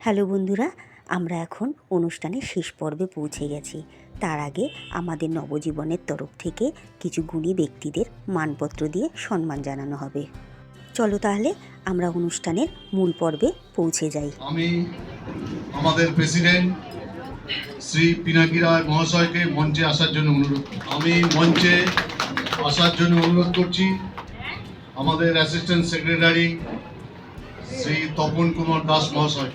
Hello বন্ধুরা, আমরা এখন অনুষ্ঠানের শেষ পর্বে পৌঁছে গেছি। তার আগে আমাদের নবজীবনের তরফ থেকে কিছু গুণী ব্যক্তিদের মানপত্র দিয়ে সম্মান জানানো হবে। চলো তাহলে আমরা অনুষ্ঠানের মূল পর্বে পৌঁছে যাই। আমি আমাদের প্রেসিডেন্ট শ্রী পিনাকি রায় মহাশয়কে মঞ্চে আসার জন্য অনুরোধ করছি। আমাদের অ্যাসিস্ট্যান্ট সেক্রেটারি শ্রী তপন কুমার দাস মহাশয়।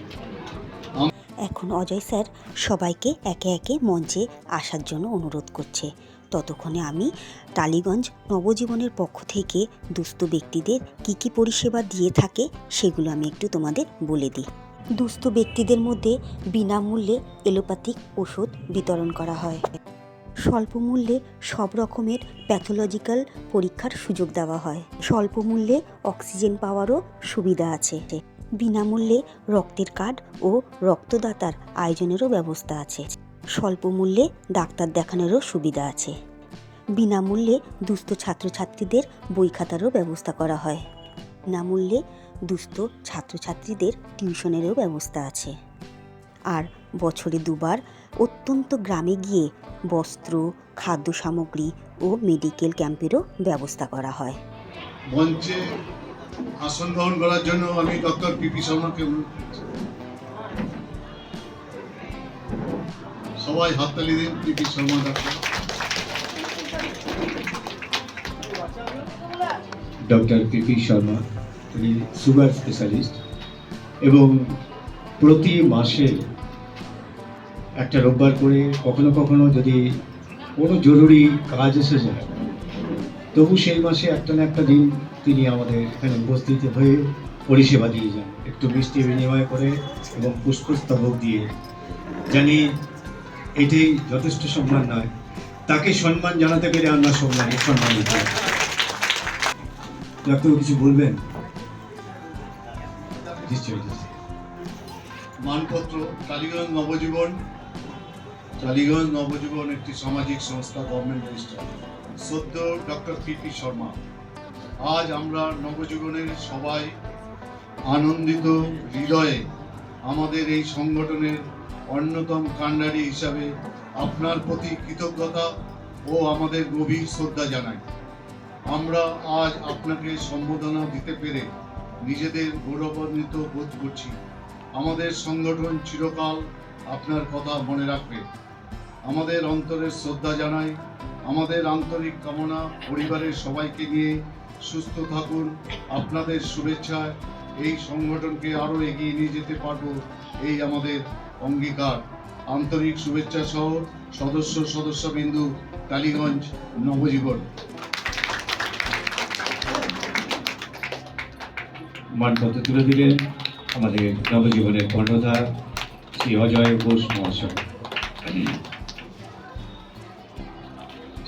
এখন অজয় স্যার সবাইকে একে একে মঞ্চে আসার জন্য অনুরোধ করছে। ততক্ষণে আমি টালিগঞ্জ নবজীবনের পক্ষ থেকে দুস্থ ব্যক্তিদের কী পরিষেবা দিয়ে থাকে সেগুলো আমি একটু তোমাদের বলে দিই। দুস্থ ব্যক্তিদের মধ্যে বিনামূল্যে এলোপ্যাথিক ওষুধ বিতরণ করা হয়। স্বল্প মূল্যে সব রকমের প্যাথোলজিক্যাল পরীক্ষার সুযোগ দেওয়া হয়। স্বল্প মূল্যে অক্সিজেন পাওয়ারও সুবিধা আছে। বিনামূল্যে রক্তের কার্ড ও রক্তদাতার আয়োজনেরও ব্যবস্থা আছে। স্বল্প মূল্যে ডাক্তার দেখানোরও সুবিধা আছে। বিনামূল্যে দুস্থ ছাত্রছাত্রীদের বই খাতারও ব্যবস্থা করা হয়। বিনামূল্যে দুস্থ ছাত্রছাত্রীদের টিউশনেরও ব্যবস্থা আছে। আর বছরে দুবার অত্যন্ত গ্রামে গিয়ে বস্ত্র, খাদ্য সামগ্রী ও মেডিকেল ক্যাম্পেরও ব্যবস্থা করা হয়। মঞ্চে আসন গ্রহণ করার জন্য আমি ডক্টর পিপি শর্মাকে অনুরোধ করছি। সবাই হাততালি দিন পিপি শর্মা ডক্টর পিপি শর্মা, তিনি সুগার স্পেশালিস্ট এবং প্রতি মাসে একটা রোববার করে কখনো কখনো যদি কোনো জরুরি কাজ এসে যায় তবু সেই মাসে একটা না একটা দিন তিনি আমাদের এখানে উপস্থিত হয়ে পরিষেবা দিয়ে যান, একটু মিষ্টি বিনিময় করে এবং পুষ্পস্তবক দিয়ে। জানি এটাই যথেষ্ট সম্মান নয়, তাকে সম্মান জানাতে পেরে আমরা সম্মানিত। ডাক্তার কিছু বলবেন? মানপত্র টালিগঞ্জ নবজীবন একটি সামাজিক সংস্থা, গভর্নমেন্ট রেজিস্টার। সদ্য ডক্টর পিপি শর্মা। আজ আমরা নবজীবনের সবাই আনন্দিত হৃদয়ে আমাদের এই সংগঠনের অন্যতম কাণ্ডারি হিসাবে আপনার প্রতি কৃতজ্ঞতা ও আমাদের গভীর শ্রদ্ধা জানাই। আমরা আজ আপনাকে সম্বোধনা দিতে পেরে নিজেদের গৌরবান্বিত বোধ করছি। আমাদের সংগঠন চিরকাল আপনার কথা মনে রাখবে। আমাদের অন্তরের শ্রদ্ধা জানাই। আমাদের আন্তরিক কামনা পরিবারের সবাইকে নিয়ে সুস্থ থাকুন। আপনাদের শুভেচ্ছায় এই সংগঠনকে আরও এগিয়ে নিয়ে যেতে পারবো, এই আমাদের অঙ্গীকার। আন্তরিক শুভেচ্ছা সহ সদস্যবিন্দু টালিগঞ্জ নবজীবন। মানপত্র তুলে দিলেন আমাদের নবজীবনের কর্ণধার শ্রী অজয় ঘোষ মহাশয়।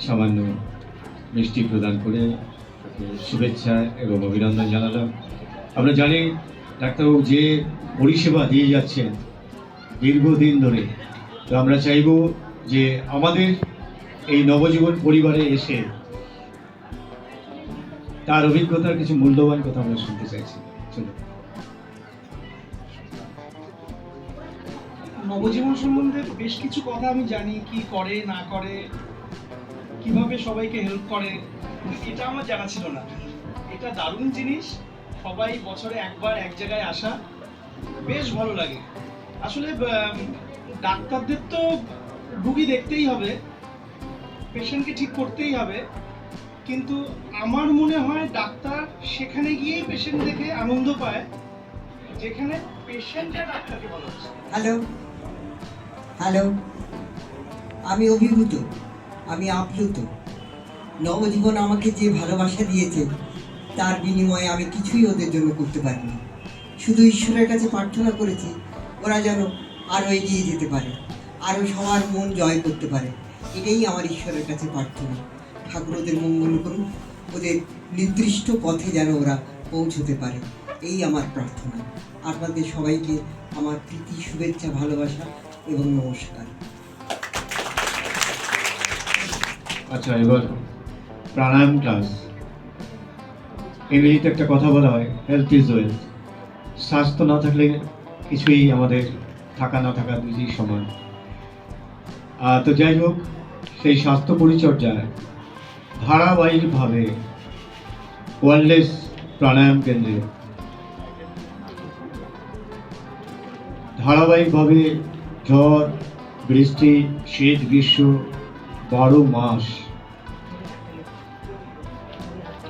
সামান্য মিষ্টি প্রদান করে শুভেচ্ছা এবং অভিনন্দন জানালাম। আমরা জানি ডাক্তারবাবু যে পরিষেবা দিয়ে যাচ্ছেন দীর্ঘদিন ধরে, তো আমরা চাইব যে আমাদের এই নবজীবন পরিবারে এসে তার অভিজ্ঞতার কিছু মূল্যবান কথা আমরা শুনতে চাইছি। নবজীবন সম্বন্ধে বেশ কিছু কথা আমি জানি, কি করে না করে, কিভাবে সবাইকে হেল্প করে, এটা আমার জানা ছিল না। এটা দারুণ জিনিস। সবাই বছরে একবার এক জায়গায় আসা বেশ ভালো লাগে। আসলে ডাক্তারদের তো রুগী দেখতেই হবে, পেশেন্টকে ঠিক করতেই হবে, কিন্তু আমার মনে হয় ডাক্তার সেখানে গিয়েই পেশেন্ট দেখে আনন্দ পায় যেখানে পেশেন্টরা ডাক্তারকে ভালোবাসে। হ্যালো, আমি অভিভূত, আমি আপ্লুত। নবজীবন আমাকে যে ভালোবাসা দিয়েছে তার বিনিময়ে আমি কিছুই ওদের জন্য করতে পারিনি। শুধু ঈশ্বরের কাছে প্রার্থনা করেছি ওরা যেন আরও এগিয়ে যেতে পারে, আরও সবার মন জয় করতে পারে। এটাই আমার ঈশ্বরের কাছে প্রার্থনা। ঠাকুর ওদের মঙ্গল করুন, ওদের নির্দিষ্ট পথে যেন ওরা পৌঁছতে পারে, এই আমার প্রার্থনা। আপনাদের সবাইকে আমার প্রীতি, শুভেচ্ছা, ভালোবাসা এবং নমস্কার। আচ্ছা, এবার প্রাণায়াম ক্লাস। ইংরেজিতে একটা কথা বলা হয়, হেলথ ইজ ওয়েলথ। স্বাস্থ্য না থাকলে কিছুই আমাদের থাকা না থাকা দুইই সমান। তো যাই হোক, সেই স্বাস্থ্য পরিচর্যায় ধারাবাহিকভাবে ওয়ারলেস প্রাণায়াম কেন্দ্রে ধারাবাহিকভাবে ঝড় বৃষ্টি শীত গ্রীষ্ম 12 মাস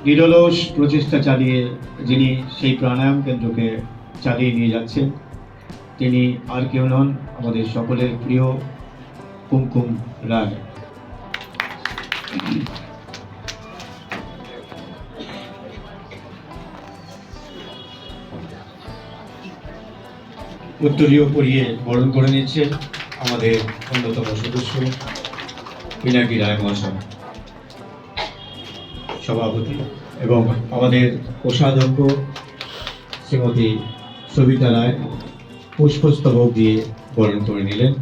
নিরলস প্রচেষ্টা চালিয়ে যিনি সেই প্রাণায়াম কেন্দ্রকে চালিয়ে নিয়ে যাচ্ছেন, তিনি আর কেউ নন, আমাদের সকলের প্রিয় কুমকুম রায়। উত্তরীয় পরিয়ে বরণ করে নিচ্ছেন আমাদের অন্যতম সদস্য পিনাকি রায় মহাশয়, সভাপতি, এবং আমাদের কোষাধ্যক্ষ শ্রীমতী সবিতা রায় পুষ্পস্তবক দিয়ে বরণ করে নিলেন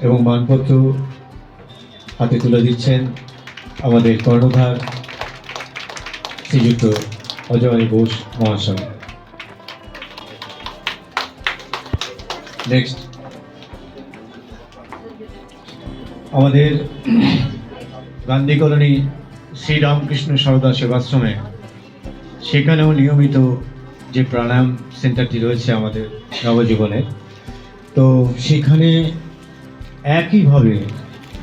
এবং মানপত্র হাতে তুলে দিচ্ছেন আমাদের কর্ণধার শ্রীযুক্ত অজয় ঘোষ মহাশয়। নেক্সট আমাদের গান্ধী কলোনি শ্রীরামকৃষ্ণ সারদা সেবাশ্রমে, সেখানেও নিয়মিত যে প্রাণায়াম সেন্টারটি রয়েছে আমাদের নবজীবনে, তো সেখানে একইভাবে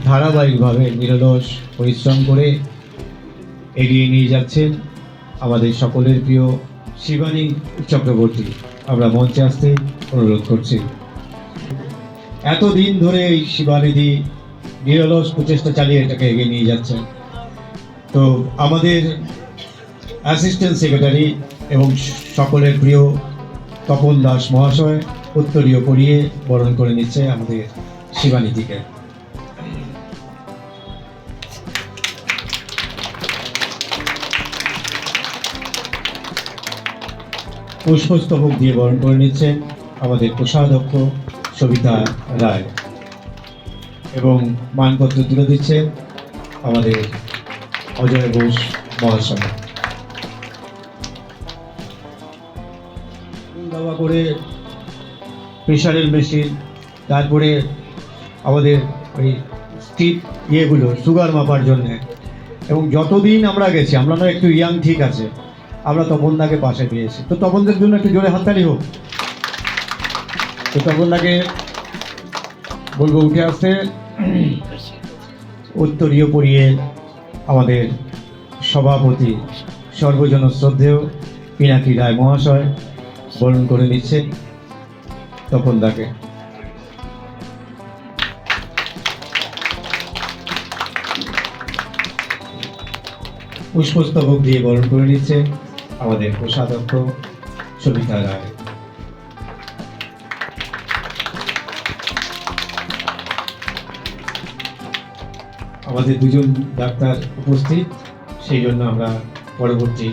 ধারাবাহিকভাবে নিরলস পরিশ্রম করে এগিয়ে নিয়ে যাচ্ছেন আমাদের সকলের প্রিয় শিবানী চক্রবর্তী। আমরা মঞ্চে আসতে অনুরোধ করছি। এতদিন ধরে এই শিবানিধি নিরলস প্রচেষ্টা চালিয়ে এটাকে এগিয়ে নিয়ে যাচ্ছেন। তো আমাদের অ্যাসিস্ট্যান্ট সেক্রেটারি এবং সকলের প্রিয় তপন দাস মহাশয় উত্তরীয় পরিয়ে বরণ করে নিচ্ছে আমাদের শিবানিধিকে। পুষ্পস্তবক দিয়ে বরণ করে নিচ্ছেন আমাদের কোষাধ্যক্ষ সবিতা রায় এবং মানপত্র তুলে দিচ্ছেন আমাদের অজয় ঘোষ মহাশয়। দাবা করে প্রেশারের মেশিন, তারপরে আমাদের ওই স্টিপ ইয়েগুলো সুগার মাপার জন্যে, এবং যতদিন আমরা গেছি, আমরা না একটু ইয়াং ঠিক আছে, আমরা তপনদাকে পাশে পেয়েছি। তো তপনদের জন্য একটু জোরে হাততালি হোক। তো তপনদাকে বলবো উঠে আসতে। উত্তরীয় পরিয়ে আমাদের সভাপতি সর্বজন শ্রদ্ধেয় পিনাকি রায় মহাশয় বরণ করে নিচ্ছেন তপনদাকে। পুষ্পস্তবক দিয়ে বরণ করে নিচ্ছেন আমাদের কোষাধ্যক্ষ সবিতা রায়। আমাদের দুজন ডাক্তার উপস্থিত, সেই জন্য আমরা পরবর্তী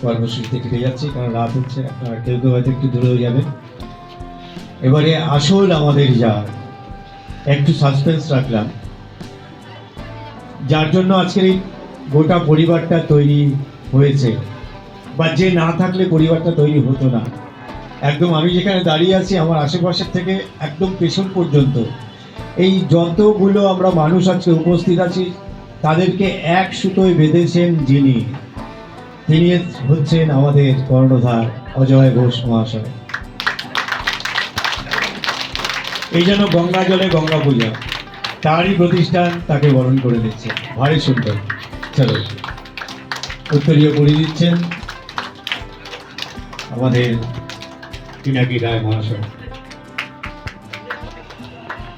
কর্মসূচিতে ফিরে যাচ্ছি, কারণ রাত হচ্ছে, আপনারা কেউ কেউ হয়তো একটু দূরে হয়ে যাবেন। এবারে আসল আমাদের যা একটু সাসপেন্স রাখলাম, যার জন্য আজকের এই গোটা পরিবারটা তৈরি হয়েছে, বা যে না থাকলে পরিবারটা তৈরি হতো না। একদম আমি যেখানে দাঁড়িয়ে আছি, আমার আশেপাশের থেকে একদম পেছন পর্যন্ত এই যতগুলো আমরা মানুষ আজকে উপস্থিত আছি, তাদেরকে এক সুতোয় বেঁধেছেন যিনি, তিনি হচ্ছেন আমাদের কর্ণধার অজয় ঘোষ মহাশয়। এই জন্য গঙ্গা জলে গঙ্গা পূজা, তারই প্রতিষ্ঠান, তাকে বরণ করে দিচ্ছে। ভারী সুন্দর। চলো, উত্তরীয় করে দিচ্ছেন আমাদের পিনাকি রায় মহাশয়।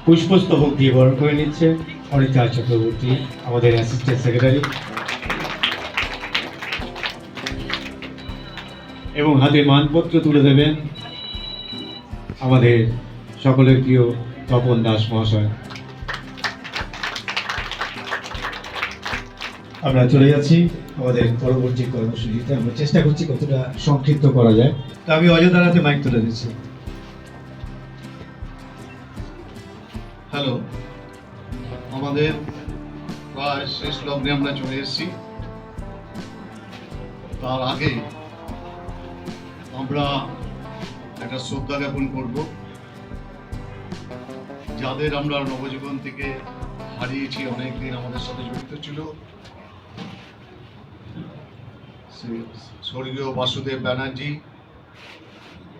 পুষ্পস্তবক দিয়ে বরণ করে নিচ্ছে অনিতা চক্রবর্তী, আমাদের অ্যাসিস্ট্যান্ট সেক্রেটারি, এবং হাতে মানপত্র তুলে দেবেন আমাদের সকলের প্রিয় তপন দাস মহাশয়। আমরা চলে যাচ্ছি আমাদের পরবর্তী কর্মসূচিতে। আমরা চেষ্টা করছি কতটা সংক্ষিপ্ত করা যায়। তো আমি অযোধ্যার হাতে মাইক তুলে দিচ্ছি। হ্যালো, আমাদের প্রায় শেষ লগ্নে আমরা চলে এসেছি। তার আগে আমরা একটা শ্রদ্ধা জ্ঞাপন করব। যাদের আমরা নবজীবন থেকে হারিয়েছি, অনেকদিন আমাদের সাথে জড়িত ছিল, স্বর্গীয় বাসুদেব ব্যানার্জি,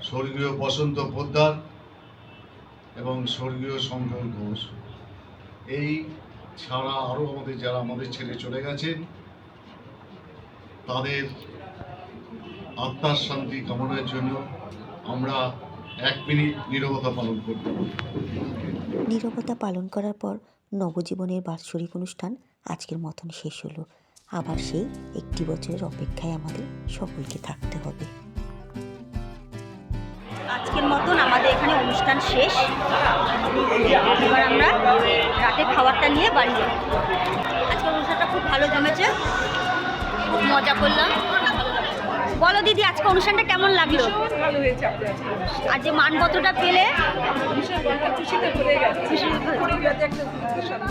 স্বর্গীয় বসন্ত পোদ্দার এবং স্বর্গীয় শঙ্কর ঘোষ। এই ছাড়া আরও যারা আমাদের ছেড়ে চলে গেছেন, তাদের আত্মার শান্তি কামনার জন্য আমরা 1 মিনিট নীরবতা পালন করব। নীরবতা পালন করার পর নবজীবনের বাৎসরিক অনুষ্ঠান আজকের মতন শেষ হলো। আবার সেই 1 বছরের অপেক্ষায় আমাদের সকলকে থাকতে হবে। আজকের মতন আমাদের এখানে অনুষ্ঠান শেষ। এবার আমরা রাতে খাবারটা নিয়ে বাড়ি যাব। আজকের অনুষ্ঠানটা খুব ভালো জমেছে, খুব মজা করলাম। বলো দিদি, আজকে অনুষ্ঠানটা কেমন লাগলো? ভালো হয়েছে আপনার আর যে মানপত্রটা পেলে খুশিতে ভরে গেছে।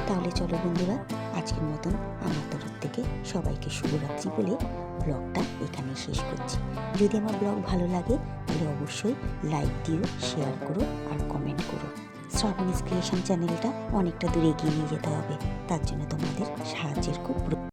তাহলে চলো বন্ধুরা, আজকের মতন আমার তরফ থেকে সবাইকে শুভরাত্রি বলে ব্লগটা এখানেই শেষ করছি। যদি আমার ব্লগ ভালো লাগে তাহলে অবশ্যই লাইক দিও, শেয়ার করো আর কমেন্ট করো। শ্রাবণীস ক্রিয়েশন চ্যানেলটা অনেকটা দূর এগিয়ে নিয়ে যেতে হবে, তার জন্য তোমাদের সাহায্যের খুব